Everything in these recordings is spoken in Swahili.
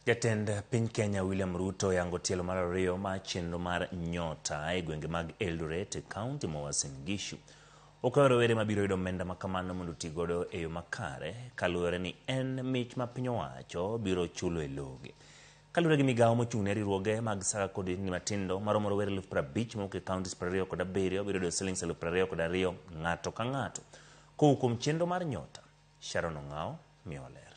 Jatend piny Kenya William Ruto yango tielo mar ariyo ma chenro mar nyota e gwenge mag Eldoret County ma Uasin Gishu. Okawo rowere mabiro yudo omenda makamano mondo tigodo e yo makare kaluwore ni en mich ma piny owacho biro chulo e loge. Kaluwore gi migawo mochung'ne riwruoge mag saka kod ni matindo maromo rowere 50,000 mawuok e counties 27 biro yudo shillings 22,000 ng'ato ka ng'ato. Kowuok kuom chenro mar nyota, Sharon Ong'ao miyo ler.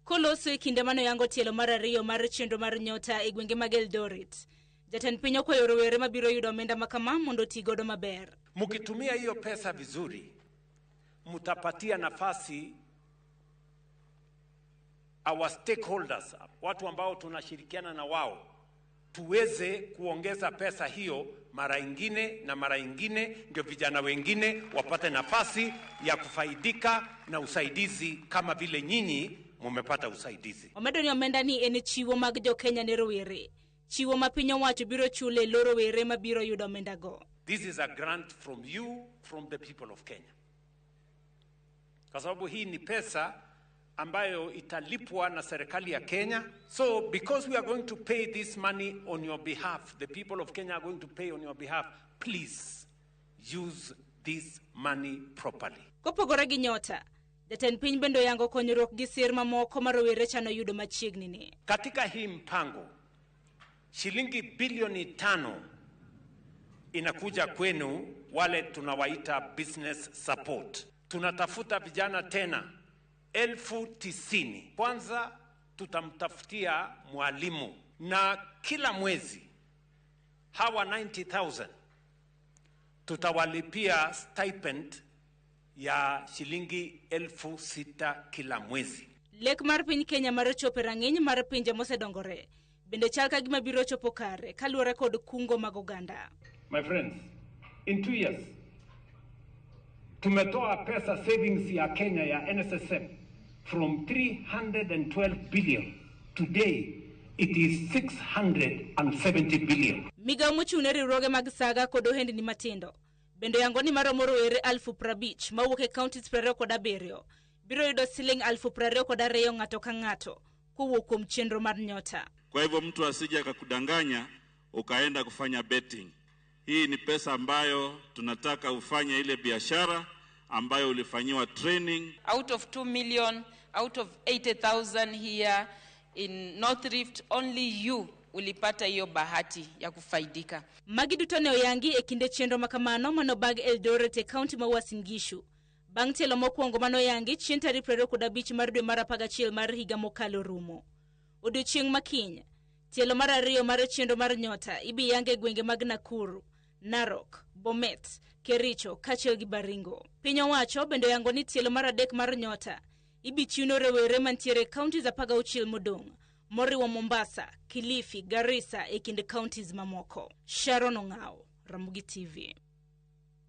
Koloso e kinde mano yango tielo mar ariyo mar chenro mar nyota e gwenge mag Eldoret. Jatend piny okwayo rowere mabiro yudo omenda makama mondo tigodo maber. Mkitumia hiyo pesa vizuri, mtapatia nafasi our stakeholders, watu ambao tunashirikiana na wao, tuweze kuongeza pesa hiyo mara ingine, ndio vijana wengine wapate nafasi ya kufaidika na usaidizi kama vile nyinyi mumepata usaidizi. Omedo ni omenda ni en chiwo mag jo Kenya ne rowere. Chiwo ma piny owacho biro chule lo rowere mabiro yudo omenda go. This is a grant from you, from the people of Kenya. Kwa sababu hii ni pesa ambayo italipwa na serikali ya Kenya. So because we are going to pay this money on your behalf, the people of Kenya are going to pay on your behalf, please use this money properly. Kopogore gi nyota, jatend piny bendo yango konyruok gi sir mamoko ma rowere chano yudo machiegni ni. Katika hii mpango, shilingi bilioni 5 inakuja kwenu wale tunawaita business support. Tunatafuta vijana tena 90,000. Kwanza tutamtafutia mwalimu na kila mwezi hawa 90,000 tutawalipia stipend ya shilingi 6,000 kila mwezi. Lek mar piny Kenya mar chopo rang'iny mar pinje mosedongore bende chal ka gima biro chopo kare kaluwore kod kungo mag oganda. My friends, in 2 years tumetoa pesa savings ya Kenya ya NSSF from 312 billion. Today it is 670 billion. Migawo mochung'ne riwruoge mag saga kod ohendni matindo bende yango ni maromo rowere 50,000 mawuok e counties 27 biro yudo siling 22,000 ng'ato ka ng'ato kowuok kuom chenro mar nyota. Kwa hivyo mtu asije akakudanganya ukaenda kufanya betting. Hii ni pesa ambayo tunataka ufanye ile biashara ambayo ulifanyiwa training. Out of 2 million, out of 80,000 here in North Rift, only you ulipata hiyo bahati ya kufaidika. Magi duto ne oyangi e kinde chenro makamano manobag Eldoret e county ma Uasin Gishu. Bang' tielo mokwongo manoyangi chien tarik 25 mar dwe mar 11 mar higa mokalo rumo. Odiochieng' makiny, tielo mar ariyo mar chenro mar nyota ibi yange gwenge mag Nakuru, Narok, Bomet, Kericho, kaachiel gi Baringo. Piny owacho bende yango ni tielo mar adek mar nyota ibi chiwno rowere mantiere counties 16 modong', moriwo Mombasa, Kilifi, Garissa e kind counties mamoko. Sharon Ong'ao, Ramogi TV.